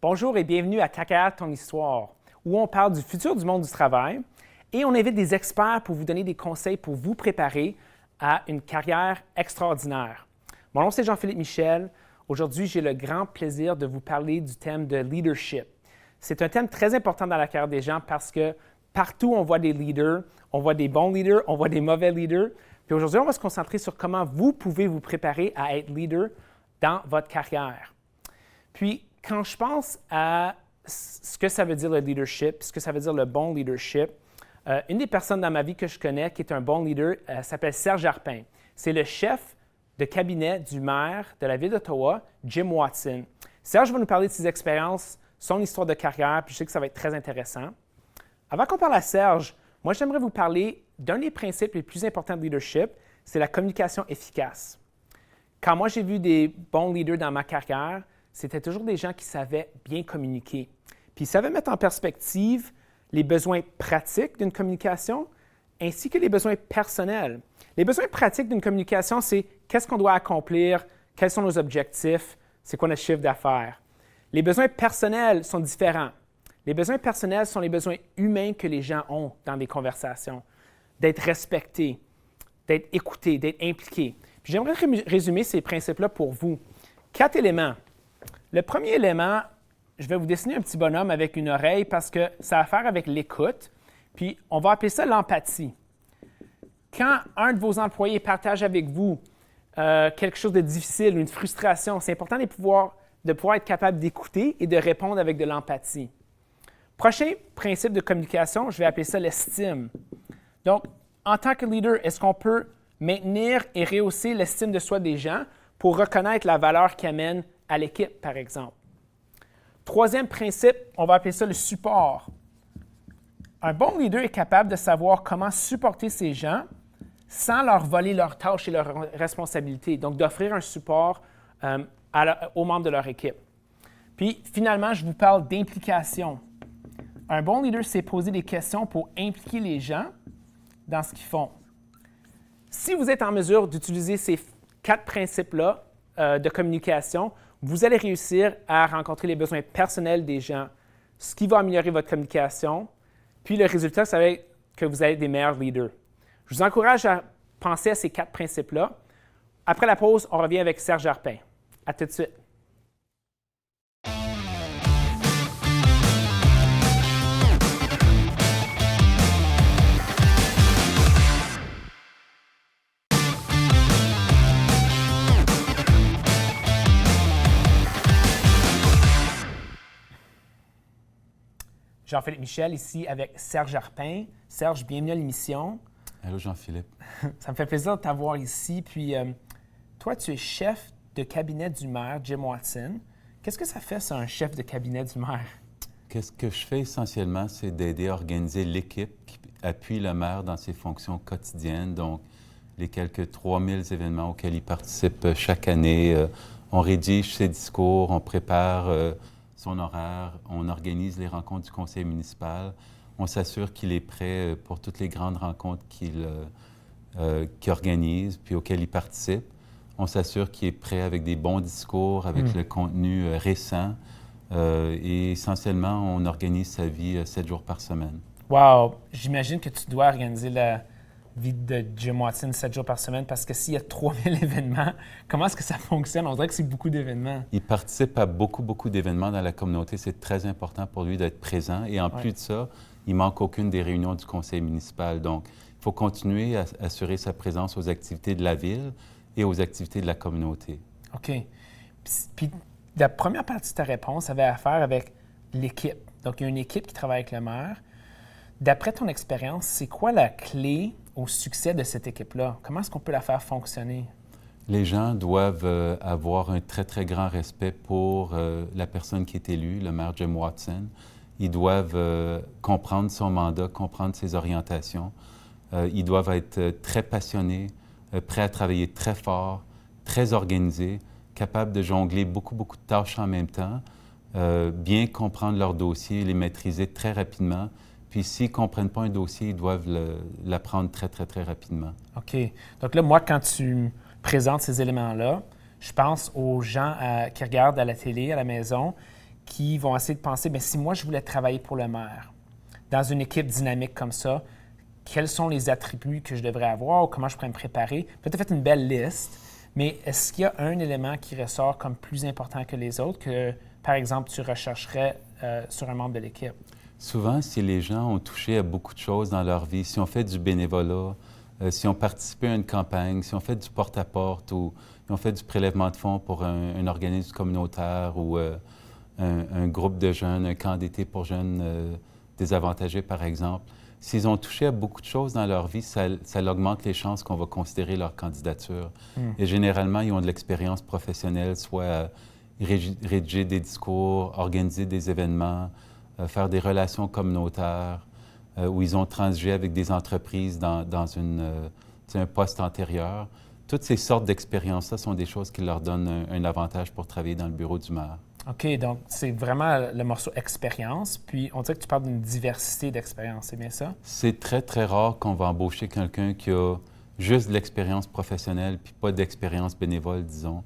Bonjour et bienvenue à Ta carrière, ton histoire, où on parle du futur du monde du travail et on invite des experts pour vous donner des conseils pour vous préparer à une carrière extraordinaire. Mon nom, c'est Jean-Philippe Michel. Aujourd'hui, j'ai le grand plaisir de vous parler du thème de leadership. C'est un thème très important dans la carrière des gens parce que partout, on voit des leaders, on voit des bons leaders, on voit des mauvais leaders. Puis aujourd'hui, on va se concentrer sur comment vous pouvez vous préparer à être leader dans votre carrière. Puis, quand je pense à ce que ça veut dire le leadership, ce que ça veut dire le bon leadership, une des personnes dans ma vie que je connais qui est un bon leader s'appelle Serge Harpin. C'est le chef de cabinet du maire de la ville d'Ottawa, Jim Watson. Serge va nous parler de ses expériences, son histoire de carrière, puis je sais que ça va être très intéressant. Avant qu'on parle à Serge, moi, j'aimerais vous parler d'un des principes les plus importants de leadership, c'est la communication efficace. Quand moi, j'ai vu des bons leaders dans ma carrière, c'était toujours des gens qui savaient bien communiquer. Puis ils savaient mettre en perspective les besoins pratiques d'une communication ainsi que les besoins personnels. Les besoins pratiques d'une communication, c'est qu'est-ce qu'on doit accomplir, quels sont nos objectifs, c'est quoi notre chiffre d'affaires. Les besoins personnels sont différents. Les besoins personnels sont les besoins humains que les gens ont dans des conversations, d'être respectés, d'être écoutés, d'être impliqués. Puis j'aimerais résumer ces principes-là pour vous. 4 éléments. Le premier élément, je vais vous dessiner un petit bonhomme avec une oreille parce que ça a à faire avec l'écoute, puis on va appeler ça l'empathie. Quand un de vos employés partage avec vous quelque chose de difficile ou une frustration, c'est important de pouvoir être capable d'écouter et de répondre avec de l'empathie. Prochain principe de communication, je vais appeler ça l'estime. Donc, en tant que leader, est-ce qu'on peut maintenir et rehausser l'estime de soi des gens pour reconnaître la valeur qu'ils amènent à l'équipe, par exemple? Troisième principe, on va appeler ça le support. Un bon leader est capable de savoir comment supporter ces gens sans leur voler leurs tâches et leurs responsabilités, donc d'offrir un support aux membres de leur équipe. Puis, finalement, je vous parle d'implication. Un bon leader sait poser des questions pour impliquer les gens dans ce qu'ils font. Si vous êtes en mesure d'utiliser ces 4 principes-là de communication, vous allez réussir à rencontrer les besoins personnels des gens, ce qui va améliorer votre communication. Puis le résultat, ça va être que vous allez être des meilleurs leaders. Je vous encourage à penser à ces 4 principes-là. Après la pause, on revient avec Serge Harpin. À tout de suite. Jean-Philippe Michel, ici avec Serge Harpin. Serge, bienvenue à l'émission. Allô, Jean-Philippe. Ça me fait plaisir de t'avoir ici. Puis, toi, tu es chef de cabinet du maire, Jim Watson. Qu'est-ce que ça fait, ça, un chef de cabinet du maire? Qu'est-ce que je fais essentiellement, c'est d'aider à organiser l'équipe qui appuie le maire dans ses fonctions quotidiennes. Donc, les quelques 3000 événements auxquels il participe chaque année. On rédige ses discours, on prépare son horaire, on organise les rencontres du conseil municipal, on s'assure qu'il est prêt pour toutes les grandes rencontres qu'il organise puis auxquelles il participe. On s'assure qu'il est prêt avec des bons discours, avec le contenu récent et essentiellement, on organise sa vie 7 jours par semaine. Wow! J'imagine que tu dois organiser la vie de Jim Watson 7 jours par semaine parce que s'il y a 3000 événements, comment est-ce que ça fonctionne? On dirait que c'est beaucoup d'événements. Il participe à beaucoup d'événements dans la communauté. C'est très important pour lui d'être présent. Et en plus de ça, il manque aucune des réunions du conseil municipal. Donc, il faut continuer à assurer sa présence aux activités de la ville et aux activités de la communauté. OK. Puis la première partie de ta réponse avait à faire avec l'équipe. Donc, il y a une équipe qui travaille avec le maire. D'après ton expérience, c'est quoi la clé au succès de cette équipe-là? Comment est-ce qu'on peut la faire fonctionner? Les gens doivent avoir un très grand respect pour la personne qui est élue, le maire Jim Watson. Ils doivent comprendre son mandat, comprendre ses orientations. Ils doivent être très passionnés, prêts à travailler très fort, très organisés, capables de jongler beaucoup de tâches en même temps, bien comprendre leur dossier, les maîtriser très rapidement. Puis s'ils ne comprennent pas un dossier, ils doivent l'apprendre très rapidement. OK. Donc là, moi, quand tu présentes ces éléments-là, je pense aux gens qui regardent à la télé, à la maison, qui vont essayer de penser, bien, si moi je voulais travailler pour le maire, dans une équipe dynamique comme ça, quels sont les attributs que je devrais avoir ou comment je pourrais me préparer? Peut-être fait une belle liste, mais est-ce qu'il y a un élément qui ressort comme plus important que les autres que, par exemple, tu rechercherais sur un membre de l'équipe? Souvent, si les gens ont touché à beaucoup de choses dans leur vie, si on fait du bénévolat, si on participé à une campagne, si on fait du porte-à-porte ou si on fait du prélèvement de fonds pour un organisme communautaire ou un groupe de jeunes, un camp d'été pour jeunes désavantagés, par exemple, s'ils ont touché à beaucoup de choses dans leur vie, ça augmente les chances qu'on va considérer leur candidature. Et généralement, ils ont de l'expérience professionnelle, soit à rédiger des discours, organiser des événements, faire des relations communautaires, où ils ont transigé avec des entreprises dans un poste antérieur. Toutes ces sortes d'expériences-là sont des choses qui leur donnent un avantage pour travailler dans le bureau du maire. OK, donc c'est vraiment le morceau expérience, puis on dirait que tu parles d'une diversité d'expériences, c'est bien ça? C'est très, très rare qu'on va embaucher quelqu'un qui a juste de l'expérience professionnelle puis pas d'expérience bénévole, disons.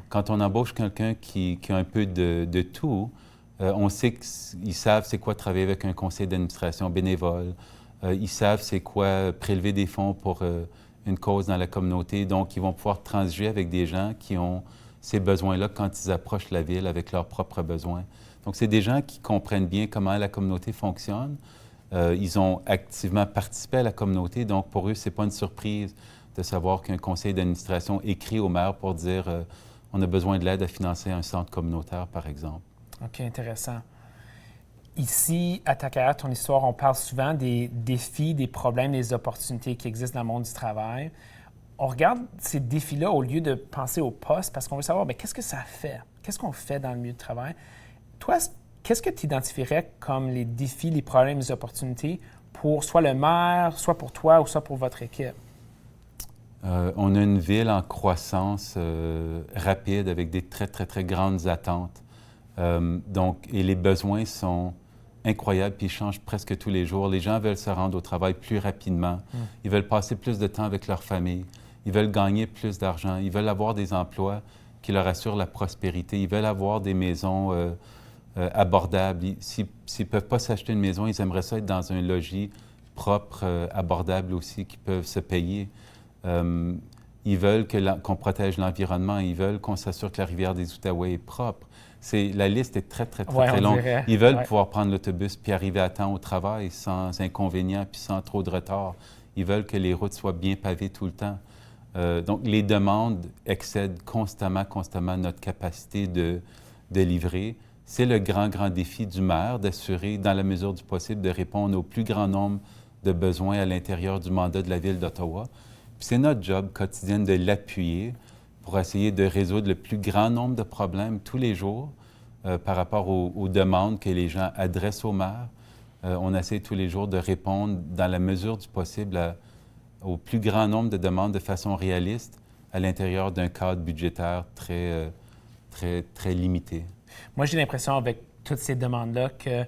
Quand on embauche quelqu'un qui a un peu de tout, on sait qu'ils savent c'est quoi travailler avec un conseil d'administration bénévole. Ils savent c'est quoi prélever des fonds pour une cause dans la communauté. Donc, ils vont pouvoir transiger avec des gens qui ont ces besoins-là quand ils approchent la ville avec leurs propres besoins. Donc, c'est des gens qui comprennent bien comment la communauté fonctionne. Ils ont activement participé à la communauté. Donc, pour eux, ce n'est pas une surprise de savoir qu'un conseil d'administration écrit au maire pour dire on a besoin de l'aide à financer un centre communautaire, par exemple. OK, intéressant. Ici, à Ta Carrière, ton histoire, on parle souvent des défis, des problèmes, des opportunités qui existent dans le monde du travail. On regarde ces défis-là au lieu de penser au poste parce qu'on veut savoir, bien, qu'est-ce que ça fait? Qu'est-ce qu'on fait dans le milieu du travail? Toi, qu'est-ce que tu identifierais comme les défis, les problèmes, les opportunités pour soit le maire, soit pour toi ou soit pour votre équipe? On a une ville en croissance rapide avec des très, très, très grandes attentes. Et les besoins sont incroyables puis ils changent presque tous les jours. Les gens veulent se rendre au travail plus rapidement. Ils veulent passer plus de temps avec leur famille. Ils veulent gagner plus d'argent. Ils veulent avoir des emplois qui leur assurent la prospérité. Ils veulent avoir des maisons abordables. S'ils ne peuvent pas s'acheter une maison, ils aimeraient ça être dans un logis propre, abordable aussi, qui peuvent se payer. Ils veulent qu'on protège l'environnement. Ils veulent qu'on s'assure que la rivière des Outaouais est propre. La liste est très, très, très, très longue. Dirait. Ils veulent pouvoir prendre l'autobus puis arriver à temps au travail sans inconvénients puis sans trop de retard. Ils veulent que les routes soient bien pavées tout le temps. Donc, les demandes excèdent constamment notre capacité de livrer. C'est le grand, grand défi du maire d'assurer, dans la mesure du possible, de répondre au plus grand nombre de besoins à l'intérieur du mandat de la Ville d'Ottawa. Puis c'est notre job quotidien de l'appuyer pour essayer de résoudre le plus grand nombre de problèmes tous les jours par rapport aux demandes que les gens adressent au maire. On essaie tous les jours de répondre, dans la mesure du possible, au plus grand nombre de demandes de façon réaliste à l'intérieur d'un cadre budgétaire très, très, très limité. Moi, j'ai l'impression, avec toutes ces demandes-là, que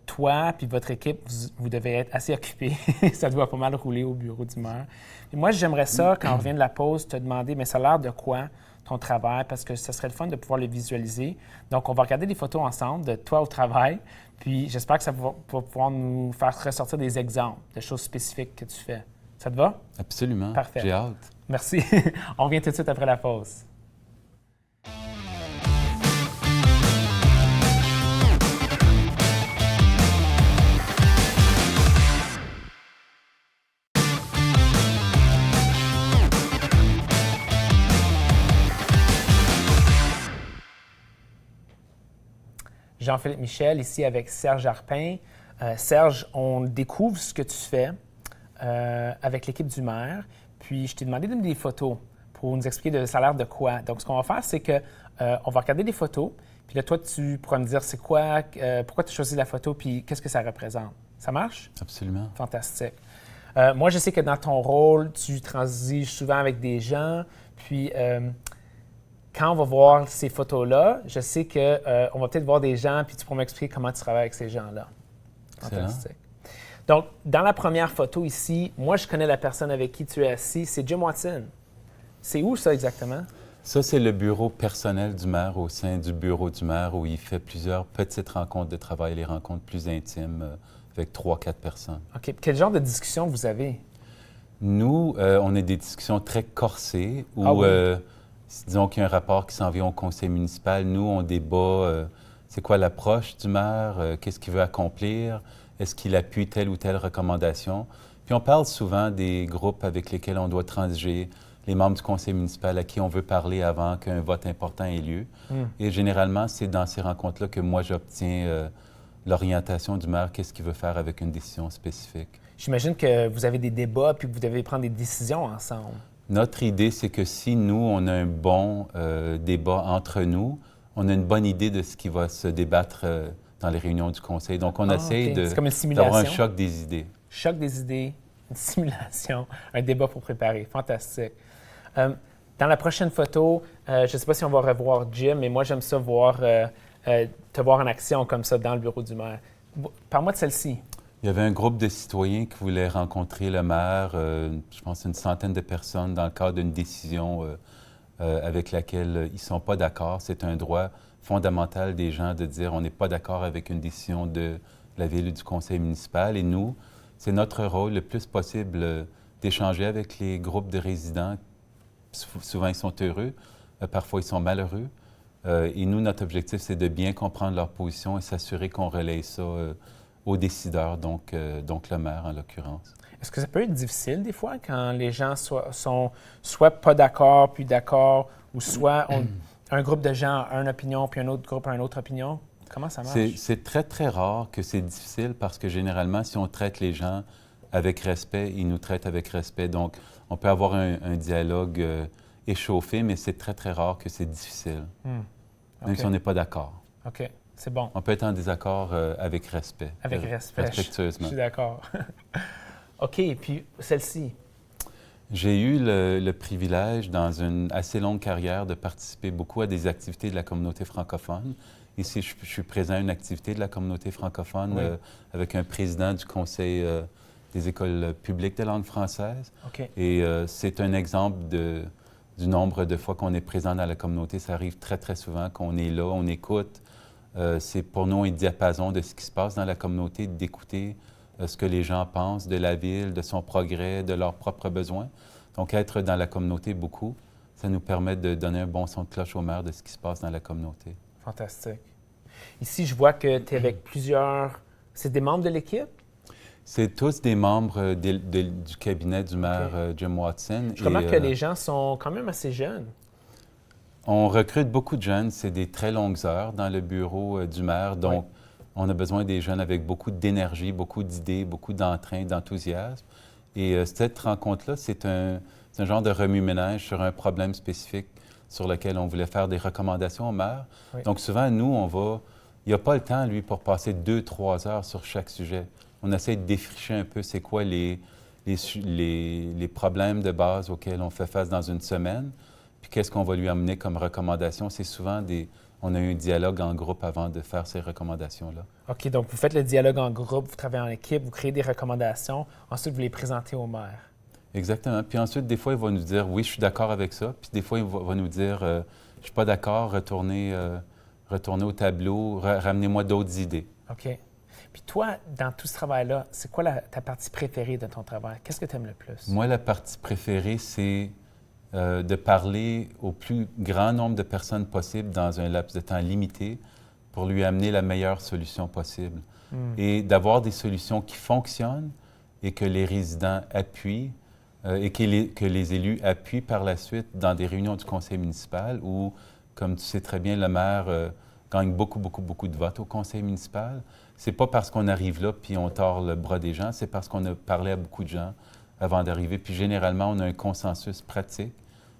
toi et votre équipe, vous devez être assez occupés. Ça doit pas mal rouler au bureau du maire. Et moi, j'aimerais ça, quand on revient de la pause, te demander, mais ça a l'air de quoi ton travail? Parce que ça serait le fun de pouvoir le visualiser. Donc, on va regarder des photos ensemble de toi au travail. Puis, j'espère que ça va pouvoir nous faire ressortir des exemples de choses spécifiques que tu fais. Ça te va? Absolument. Parfait. J'ai hâte. Merci. On revient tout de suite après la pause. Jean-Philippe Michel, ici avec Serge Arpin. Serge, on découvre ce que tu fais avec l'équipe du maire. Puis, je t'ai demandé de me des photos pour nous expliquer ça a l'air de quoi. Donc, ce qu'on va faire, c'est qu'on va regarder des photos. Puis là, toi, tu pourras me dire c'est quoi, pourquoi tu as choisi la photo, puis qu'est-ce que ça représente. Ça marche? Absolument. Fantastique. Moi, je sais que dans ton rôle, tu transiges souvent avec des gens. Puis, quand on va voir ces photos-là, je sais qu'on va peut-être voir des gens, puis tu pourras m'expliquer comment tu travailles avec ces gens-là. Fantastique. Donc, dans la première photo ici, moi, je connais la personne avec qui tu es assis. C'est Jim Watson. C'est où ça exactement? Ça, c'est le bureau personnel du maire au sein du bureau du maire où il fait plusieurs petites rencontres de travail, les rencontres plus intimes avec 3-4 personnes. OK. Quel genre de discussion vous avez? Nous, on a des discussions très corsées où, disons qu'il y a un rapport qui s'en vient au conseil municipal. Nous, on débat c'est quoi l'approche du maire, qu'est-ce qu'il veut accomplir, est-ce qu'il appuie telle ou telle recommandation. Puis on parle souvent des groupes avec lesquels on doit transiger, les membres du conseil municipal à qui on veut parler avant qu'un vote important ait lieu. Et généralement, c'est dans ces rencontres-là que moi, j'obtiens l'orientation du maire, qu'est-ce qu'il veut faire avec une décision spécifique. J'imagine que vous avez des débats puis que vous devez prendre des décisions ensemble. Notre idée, c'est que si nous, on a un bon débat entre nous, on a une bonne idée de ce qui va se débattre dans les réunions du conseil. Donc, on essaye d'avoir un choc des idées. Choc des idées, une simulation, un débat pour préparer. Fantastique. Dans la prochaine photo, je ne sais pas si on va revoir Jim, mais moi, j'aime ça voir, te voir en action comme ça dans le bureau du maire. Parle-moi de celle-ci. Il y avait un groupe de citoyens qui voulaient rencontrer le maire, je pense une centaine de personnes, dans le cadre d'une décision avec laquelle ils ne sont pas d'accord. C'est un droit fondamental des gens de dire on n'est pas d'accord avec une décision de la ville ou du conseil municipal. Et nous, c'est notre rôle le plus possible d'échanger avec les groupes de résidents. Souvent, ils sont heureux, parfois, ils sont malheureux. Et nous, notre objectif, c'est de bien comprendre leur position et s'assurer qu'on relaye ça aux décideurs, donc le maire en l'occurrence. Est-ce que ça peut être difficile des fois quand les gens sont soit pas d'accord, puis d'accord, ou soit un groupe de gens a une opinion, puis un autre groupe a une autre opinion? Comment ça marche? C'est très, très rare que c'est difficile parce que généralement, si on traite les gens avec respect, ils nous traitent avec respect. Donc, on peut avoir un dialogue échauffé, mais c'est très, très rare que c'est difficile, même si on n'est pas d'accord. OK, c'est bon. On peut être en désaccord avec respect. Avec respect, respectueusement. Je suis d'accord. OK, puis celle-ci. J'ai eu le privilège, dans une assez longue carrière, de participer beaucoup à des activités de la communauté francophone. Ici, je suis présent à une activité de la communauté francophone avec un président du Conseil des écoles publiques de langue française. OK. Et c'est un exemple du nombre de fois qu'on est présent dans la communauté. Ça arrive très, très souvent qu'on est là, on écoute. C'est pour nous un diapason de ce qui se passe dans la communauté, d'écouter ce que les gens pensent de la ville, de son progrès, de leurs propres besoins. Donc, être dans la communauté beaucoup, ça nous permet de donner un bon son de cloche au maire de ce qui se passe dans la communauté. Fantastique. Ici, je vois que tu es avec plusieurs... C'est des membres de l'équipe? C'est tous des membres du cabinet du maire Jim Watson. Je remarque que les gens sont quand même assez jeunes. On recrute beaucoup de jeunes. C'est des très longues heures dans le bureau du maire. Donc, on a besoin des jeunes avec beaucoup d'énergie, beaucoup d'idées, beaucoup d'entrain, d'enthousiasme. Et cette rencontre-là, c'est un genre de remue-ménage sur un problème spécifique sur lequel on voulait faire des recommandations au maire. Donc, souvent, nous, il n'y a pas le temps, lui, pour passer 2-3 heures sur chaque sujet. On essaie de défricher un peu c'est quoi les problèmes de base auxquels on fait face dans une semaine, puis qu'est-ce qu'on va lui amener comme recommandation. C'est souvent on a eu un dialogue en groupe avant de faire ces recommandations-là. OK, donc vous faites le dialogue en groupe, vous travaillez en équipe, vous créez des recommandations, ensuite vous les présentez au maire. Exactement. Puis ensuite, des fois, il va nous dire « oui, je suis d'accord avec ça », puis des fois, il va nous dire « je ne suis pas d'accord, retournez au tableau, ramenez-moi d'autres idées ». OK. Puis toi, dans tout ce travail-là, c'est quoi ta partie préférée de ton travail? Qu'est-ce que tu aimes le plus? Moi, la partie préférée, c'est de parler au plus grand nombre de personnes possible dans un laps de temps limité pour lui amener la meilleure solution possible. Et d'avoir des solutions qui fonctionnent et que les résidents appuient et que les élus appuient par la suite dans des réunions du conseil municipal où, comme tu sais très bien, le maire gagne beaucoup, beaucoup, beaucoup de votes au conseil municipal. C'est pas parce qu'on arrive là puis on tord le bras des gens, c'est parce qu'on a parlé à beaucoup de gens avant d'arriver. Puis généralement, on a un consensus pratique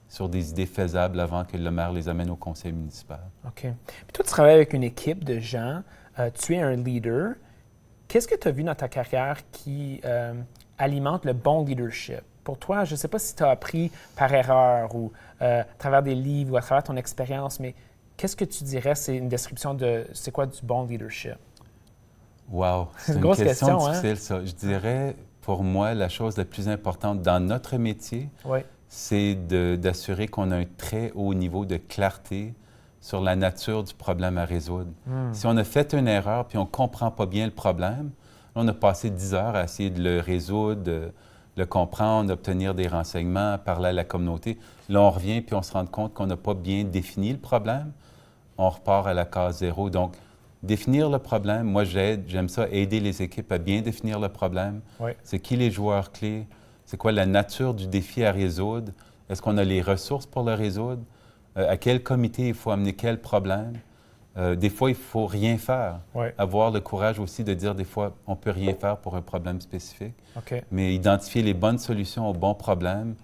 sur des idées faisables avant que le maire les amène au conseil municipal. OK. Puis toi, tu travailles avec une équipe de gens. Tu es un leader. Qu'est-ce que tu as vu dans ta carrière qui alimente le bon leadership? Pour toi, je ne sais pas si tu as appris par erreur ou à travers des livres ou à travers ton expérience, mais qu'est-ce que tu dirais, c'est une description de c'est quoi du bon leadership? Wow! C'est une grosse question difficile, ça. Je dirais, pour moi, la chose la plus importante dans notre métier, c'est d'assurer qu'on a un très haut niveau de clarté sur la nature du problème à résoudre. Si on a fait une erreur puis on ne comprend pas bien le problème, on a passé 10 heures à essayer de le résoudre, de le comprendre, d'obtenir des renseignements, parler à la communauté. Là, on revient puis on se rend compte qu'on n'a pas bien défini le problème. On repart à la case zéro. Donc, définir le problème, moi, j'aime ça, aider les équipes à bien définir le problème. Oui. C'est qui les joueurs clés? C'est quoi la nature du défi à résoudre? Est-ce qu'on a les ressources pour le résoudre? À quel comité il faut amener quel problème? Des fois, il ne faut rien faire. Oui. Avoir le courage aussi de dire des fois, on ne peut rien faire pour un problème spécifique. OK. Mais identifier les bonnes solutions aux bons problèmes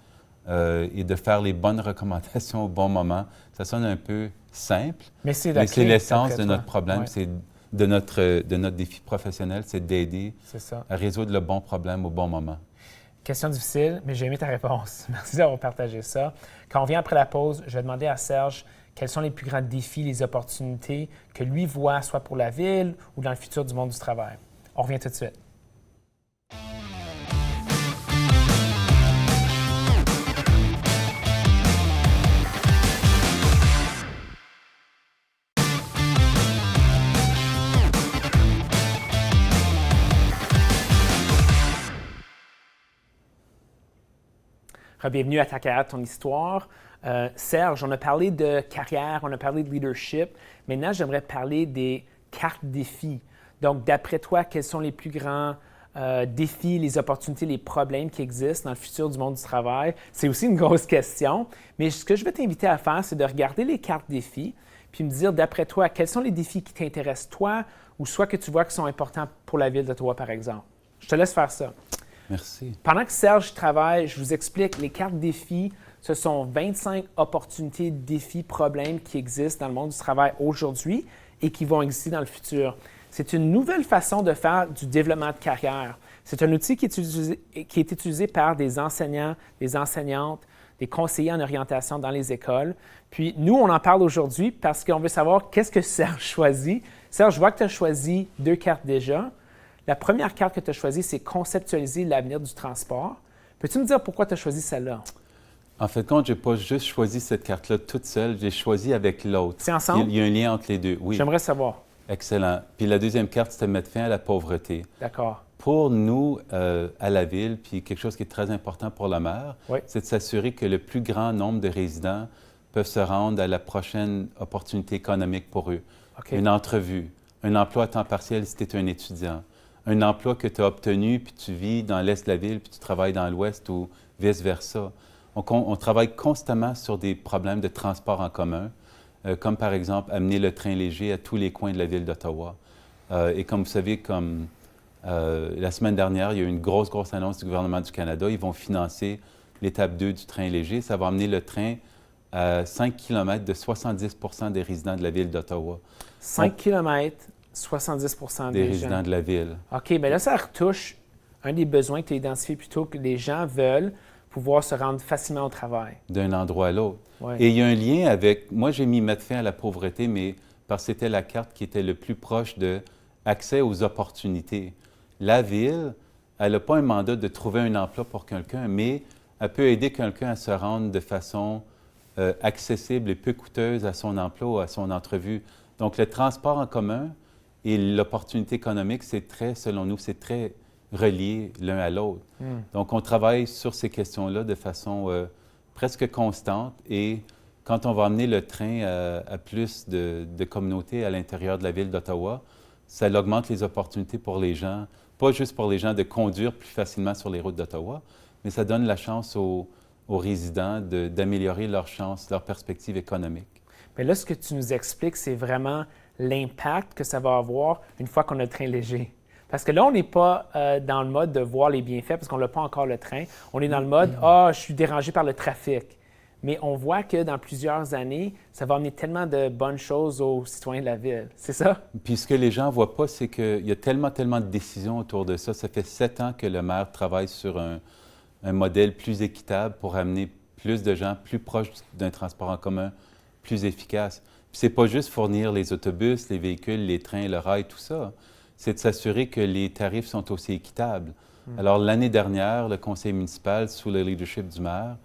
et de faire les bonnes recommandations au bon moment, ça sonne un peu simple, mais c'est l'essence de notre problème, c'est de notre défi professionnel, c'est d'aider à résoudre le bon problème au bon moment. Question difficile, mais j'ai aimé ta réponse. Merci d'avoir partagé ça. Quand on vient après la pause, je vais demander à Serge quels sont les plus grands défis, les opportunités que lui voit, soit pour la ville ou dans le futur du monde du travail. On revient tout de suite. Bienvenue à Ta carrière, ton histoire. Serge, on a parlé de carrière, on a parlé de leadership. Maintenant, j'aimerais parler des cartes défis. Donc, d'après toi, quels sont les plus grands défis, les opportunités, les problèmes qui existent dans le futur du monde du travail? C'est aussi une grosse question. Mais ce que je vais t'inviter à faire, c'est de regarder les cartes défis puis me dire, d'après toi, quels sont les défis qui t'intéressent toi ou soit que tu vois qui sont importants pour la ville d'Ottawa, par exemple. Je te laisse faire ça. Merci. Pendant que Serge travaille, je vous explique, les cartes défis, ce sont 25 opportunités, défis, problèmes qui existent dans le monde du travail aujourd'hui et qui vont exister dans le futur. C'est une nouvelle façon de faire du développement de carrière. C'est un outil qui est utilisé par des enseignants, des enseignantes, des conseillers en orientation dans les écoles. Puis nous, on en parle aujourd'hui parce qu'on veut savoir qu'est-ce que Serge choisit. Serge, je vois que tu as choisi 2 cartes déjà. La première carte que tu as choisie, c'est conceptualiser l'avenir du transport. Peux-tu me dire pourquoi tu as choisi celle-là? En fait, quand je n'ai pas juste choisi cette carte-là toute seule, j'ai choisi avec l'autre. C'est ensemble? Il y a un lien entre les deux, oui. J'aimerais savoir. Excellent. Puis la deuxième carte, c'était mettre fin à la pauvreté. D'accord. Pour nous, à la ville, puis quelque chose qui est très important pour la maire, c'est de s'assurer que le plus grand nombre de résidents peuvent se rendre à la prochaine opportunité économique pour eux. Okay. Une entrevue, un emploi à temps partiel si tu es un étudiant, un emploi que tu as obtenu, puis tu vis dans l'est de la ville, puis tu travailles dans l'ouest ou vice-versa. On travaille constamment sur des problèmes de transport en commun, comme par exemple amener le train léger à tous les coins de la ville d'Ottawa. Et comme vous savez, la semaine dernière, il y a eu une grosse annonce du gouvernement du Canada. Ils vont financer l'étape 2 du train léger. Ça va amener le train à 5 km de 70 des résidents de la ville d'Ottawa. 5 km, 70 des résidents de la ville. OK, bien là, ça retouche un des besoins que tu as identifié plutôt que les gens veulent pouvoir se rendre facilement au travail. D'un endroit à l'autre. Ouais. Et il y a un lien avec... Moi, j'ai mis mettre fin à la pauvreté, mais parce que c'était la carte qui était le plus proche de accès aux opportunités. La ville, elle n'a pas un mandat de trouver un emploi pour quelqu'un, mais elle peut aider quelqu'un à se rendre de façon accessible et peu coûteuse à son emploi ou à son entrevue. Donc, le transport en commun et l'opportunité économique, c'est très, selon nous, c'est très relié l'un à l'autre. Donc, on travaille sur ces questions-là de façon presque constante et quand on va amener le train à plus de communautés à l'intérieur de la ville d'Ottawa, ça augmente les opportunités pour les gens, pas juste pour les gens de conduire plus facilement sur les routes d'Ottawa, mais ça donne la chance aux résidents d'améliorer leurs chances, leurs perspectives économiques. Mais là, ce que tu nous expliques, c'est vraiment l'impact que ça va avoir une fois qu'on a le train léger. Parce que là, on n'est pas dans le mode de voir les bienfaits parce qu'on n'a pas encore le train. On est dans le mode « Ah, je suis dérangé par le trafic ». Mais on voit que dans plusieurs années, ça va amener tellement de bonnes choses aux citoyens de la ville. C'est ça? Puis ce que les gens ne voient pas, c'est qu'il y a tellement de décisions autour de ça. Ça fait 7 ans que le maire travaille sur un modèle plus équitable pour amener plus de gens plus proches d'un transport en commun plus efficace. Puis c'est pas juste fournir les autobus, les véhicules, les trains, le rail, tout ça. C'est de s'assurer que les tarifs sont aussi équitables. Alors, l'année dernière, le conseil municipal, sous le leadership du maire,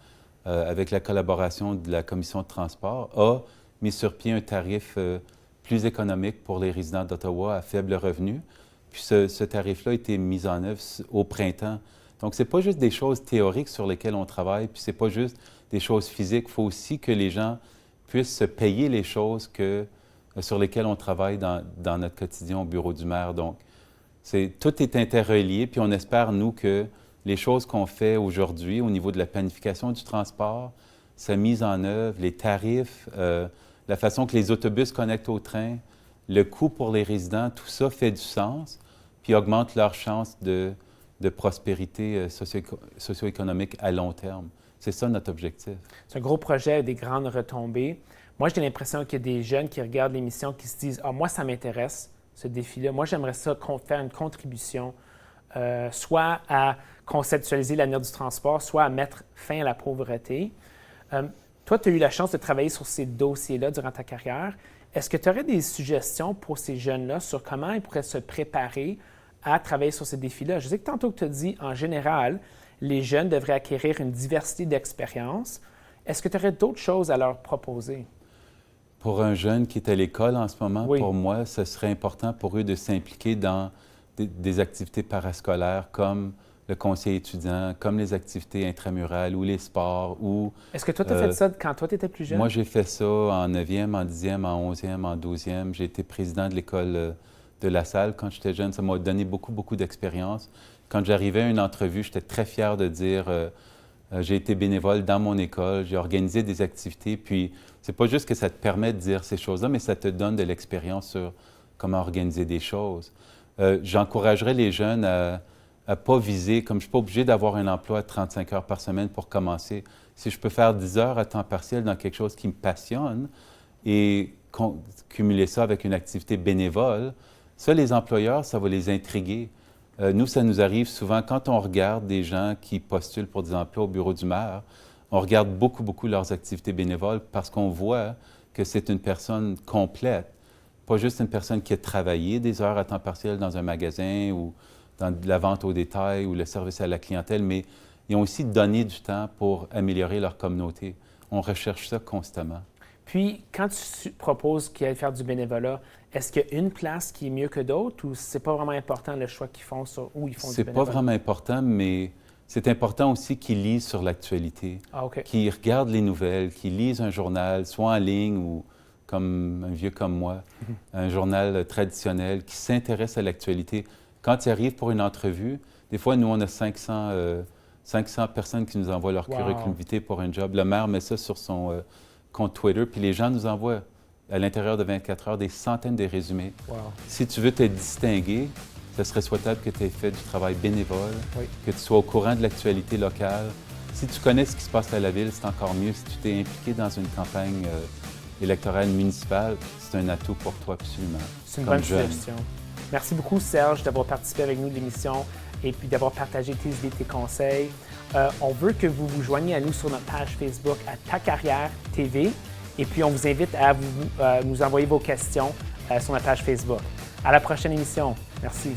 avec la collaboration de la Commission de transport, a mis sur pied un tarif plus économique pour les résidents d'Ottawa à faible revenu. Puis ce tarif-là a été mis en œuvre au printemps. Donc, ce n'est pas juste des choses théoriques sur lesquelles on travaille, puis ce n'est pas juste des choses physiques. Il faut aussi que les gens puissent se payer les choses sur lesquelles on travaille dans notre quotidien au bureau du maire. Donc, tout est interrelié, puis on espère, nous, que les choses qu'on fait aujourd'hui au niveau de la planification du transport, sa mise en œuvre, les tarifs, la façon que les autobus connectent au train, le coût pour les résidents, tout ça fait du sens, puis augmente leurs chances de prospérité socio-économique à long terme. C'est ça notre objectif. C'est un gros projet avec des grandes retombées. Moi, j'ai l'impression qu'il y a des jeunes qui regardent l'émission qui se disent « Ah, moi, ça m'intéresse, ce défi-là. Moi, j'aimerais ça faire une contribution, soit à conceptualiser l'avenir du transport, soit à mettre fin à la pauvreté. » Toi, tu as eu la chance de travailler sur ces dossiers-là durant ta carrière. Est-ce que tu aurais des suggestions pour ces jeunes-là sur comment ils pourraient se préparer à travailler sur ces défis-là? Je sais que tantôt que tu as dit, en général, les jeunes devraient acquérir une diversité d'expériences. Est-ce que tu aurais d'autres choses à leur proposer? Pour un jeune qui est à l'école en ce moment, Oui. pour moi, ce serait important pour eux de s'impliquer dans des activités parascolaires comme le conseil étudiant, comme les activités intramurales ou les sports. Est-ce que toi, tu as fait ça quand toi, tu étais plus jeune? Moi, j'ai fait ça en 9e, en 10e, en 11e, en 12e. J'ai été président de l'école de La Salle quand j'étais jeune. Ça m'a donné beaucoup, beaucoup d'expérience. Quand j'arrivais à une entrevue, j'étais très fier de dire j'ai été bénévole dans mon école, j'ai organisé des activités. Puis, c'est pas juste que ça te permet de dire ces choses-là, mais ça te donne de l'expérience sur comment organiser des choses. J'encouragerais les jeunes à ne pas viser, comme je ne suis pas obligé d'avoir un emploi de 35 heures par semaine pour commencer. Si je peux faire 10 heures à temps partiel dans quelque chose qui me passionne et cumuler ça avec une activité bénévole, ça, les employeurs, ça va les intriguer. Nous, ça nous arrive souvent quand on regarde des gens qui postulent pour des emplois au bureau du maire, on regarde beaucoup, beaucoup leurs activités bénévoles parce qu'on voit que c'est une personne complète, pas juste une personne qui a travaillé des heures à temps partiel dans un magasin ou dans de la vente au détail ou le service à la clientèle, mais ils ont aussi donné du temps pour améliorer leur communauté. On recherche ça constamment. Puis, quand tu proposes qu'ils aillent faire du bénévolat, est-ce qu'il y a une place qui est mieux que d'autres ou c'est pas vraiment important le choix qu'ils font sur où ils font du bénévolat? C'est pas vraiment important, mais c'est important aussi qu'ils lisent sur l'actualité, qu'ils regardent les nouvelles, qu'ils lisent un journal, soit en ligne ou comme un vieux comme moi, un journal traditionnel, qui s'intéresse à l'actualité. Quand ils arrivent pour une entrevue, des fois, nous, on a 500 personnes qui nous envoient leur curriculum vitae pour un job. Le maire met ça sur son compte Twitter, puis les gens nous envoient à l'intérieur de 24 heures des centaines de résumés. Si tu veux te distinguer, ce serait souhaitable que tu aies fait du travail bénévole, que tu sois au courant de l'actualité locale. Si tu connais ce qui se passe à la ville, c'est encore mieux. Si tu t'es impliqué dans une campagne électorale municipale, c'est un atout pour toi, absolument. C'est une bonne suggestion. Merci beaucoup, Serge, d'avoir participé avec nous de l'émission et puis d'avoir partagé tes idées, tes conseils. On veut que vous vous joigniez à nous sur notre page Facebook à Ta Carrière TV. Et puis, on vous invite à nous envoyer vos questions sur notre page Facebook. À la prochaine émission. Merci.